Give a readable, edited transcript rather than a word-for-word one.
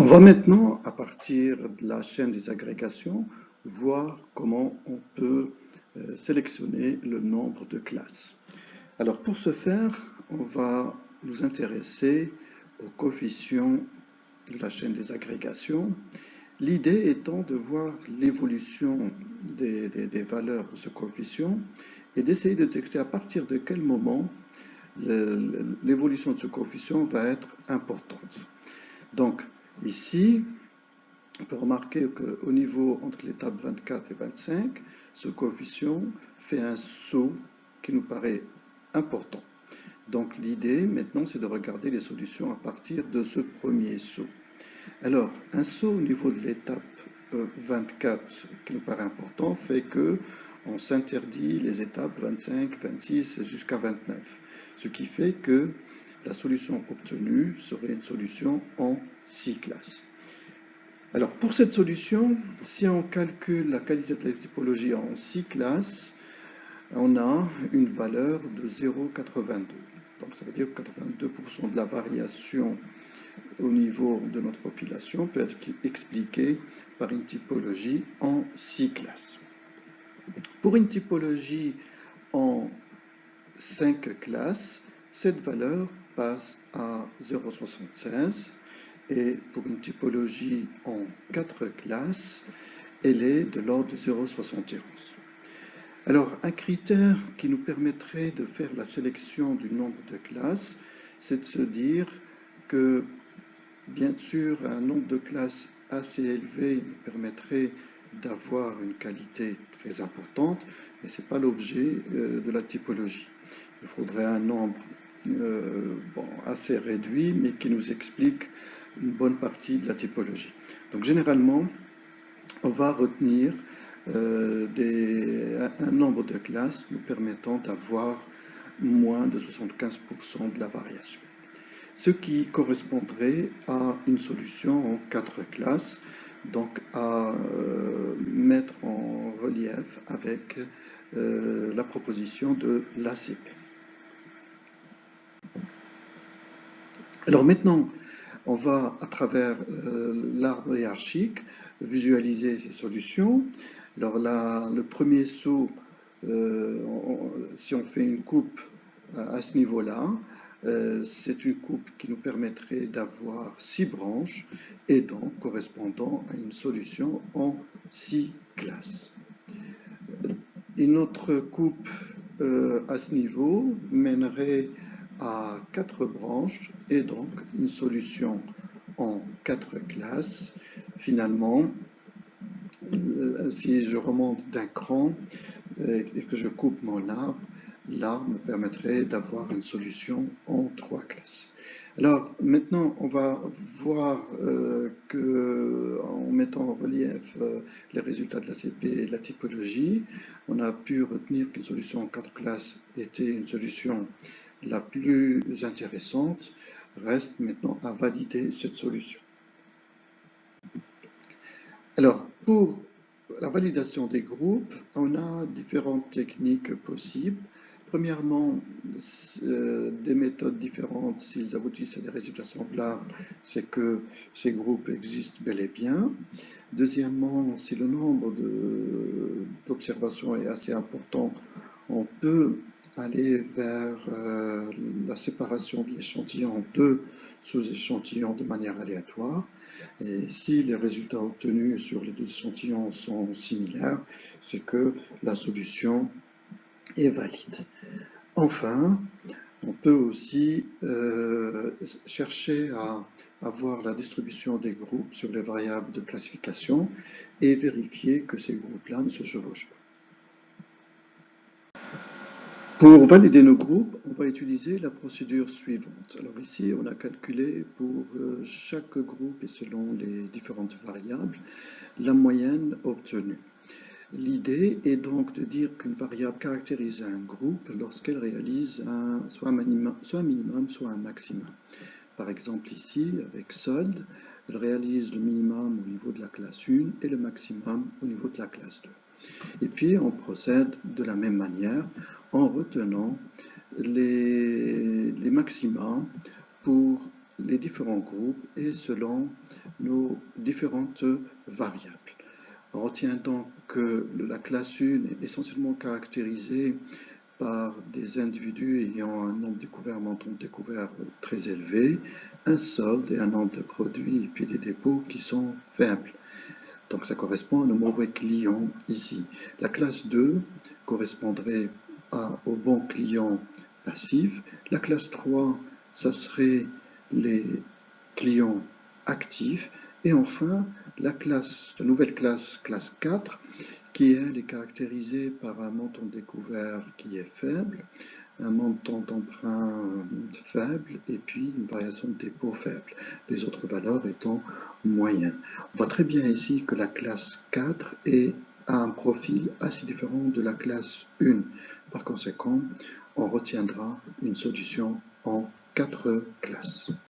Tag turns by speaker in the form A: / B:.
A: On va maintenant, à partir de la chaîne des agrégations, voir comment on peut sélectionner le nombre de classes. Alors pour ce faire, on va nous intéresser aux coefficients de la chaîne des agrégations. L'idée étant de voir l'évolution des valeurs de ce coefficient et d'essayer de détecter à partir de quel moment l'évolution de ce coefficient va être importante. Donc ici, on peut remarquer qu'au niveau entre l'étape 24 et 25, ce coefficient fait un saut qui nous paraît important. Donc l'idée maintenant, c'est de regarder les solutions à partir de ce premier saut. Alors, un saut au niveau de l'étape 24 qui nous paraît important fait que on s'interdit les étapes 25, 26 jusqu'à 29, ce qui fait que la solution obtenue serait une solution en 6 classes. Alors, pour cette solution, si on calcule la qualité de la typologie en 6 classes, on a une valeur de 0,82. Donc, ça veut dire que 82% de la variation au niveau de notre population peut être expliquée par une typologie en 6 classes. Pour une typologie en 5 classes, cette valeur passe à 0,76. Et pour une typologie en 4 classes, elle est de l'ordre de 0,71. Alors, un critère qui nous permettrait de faire la sélection du nombre de classes, c'est de se dire que, bien sûr, un nombre de classes assez élevé nous permettrait d'avoir une qualité très importante, mais ce n'est pas l'objet de la typologie. Il faudrait un nombre assez réduit, mais qui nous explique une bonne partie de la typologie. Donc généralement, on va retenir un nombre de classes nous permettant d'avoir moins de 75% de la variation. Ce qui correspondrait à une solution en 4 classes, donc à mettre en relief avec la proposition de l'ACP. Alors maintenant, on va, à travers l'arbre hiérarchique, visualiser ces solutions. Alors là, le premier saut, si on fait une coupe à ce niveau-là, c'est une coupe qui nous permettrait d'avoir 6 branches et donc correspondant à une solution en 6 classes. Une autre coupe à ce niveau mènerait à 4 branches et donc une solution en 4 classes. Finalement, si je remonte d'un cran et que je coupe mon arbre, l'arbre me permettrait d'avoir une solution en 3 classes. Alors maintenant, on va voir qu'en mettant en relief les résultats de la CP et de la typologie, on a pu retenir qu'une solution en 4 classes était une solution la plus intéressante. Reste maintenant à valider cette solution. Alors, pour la validation des groupes, on a différentes techniques possibles. Premièrement, des méthodes différentes, s'ils aboutissent à des résultats semblables, c'est que ces groupes existent bel et bien. Deuxièmement, si le nombre d'observations est assez important, on peut aller vers la séparation de l'échantillon en 2 sous-échantillons de manière aléatoire. Et si les résultats obtenus sur les 2 échantillons sont similaires, c'est que la solution est valide. Enfin, on peut aussi chercher à avoir la distribution des groupes sur les variables de classification et vérifier que ces groupes-là ne se chevauchent pas. Pour valider nos groupes, on va utiliser la procédure suivante. Alors ici, on a calculé pour chaque groupe et selon les différentes variables, la moyenne obtenue. L'idée est donc de dire qu'une variable caractérise un groupe lorsqu'elle réalise soit un minimum, soit un maximum. Par exemple ici, avec solde, elle réalise le minimum au niveau de la classe 1 et le maximum au niveau de la classe 2. Et puis on procède de la même manière en retenant les maxima pour les différents groupes et selon nos différentes variables. On retient donc que la classe 1 est essentiellement caractérisée par des individus ayant un nombre découvert, montant découvert très élevé, un solde et un nombre de produits et puis des dépôts qui sont faibles. Donc ça correspond à nos mauvais clients ici. La classe 2 correspondrait aux bons clients passifs. La classe 3, ça serait les clients actifs. Et enfin, la nouvelle classe 4, qui elle est caractérisée par un montant découvert qui est faible, un montant d'emprunt faible et puis une variation de dépôt faible, les autres valeurs étant moyennes. On voit très bien ici que la classe 4 a un profil assez différent de la classe 1. Par conséquent, on retiendra une solution en 4 classes.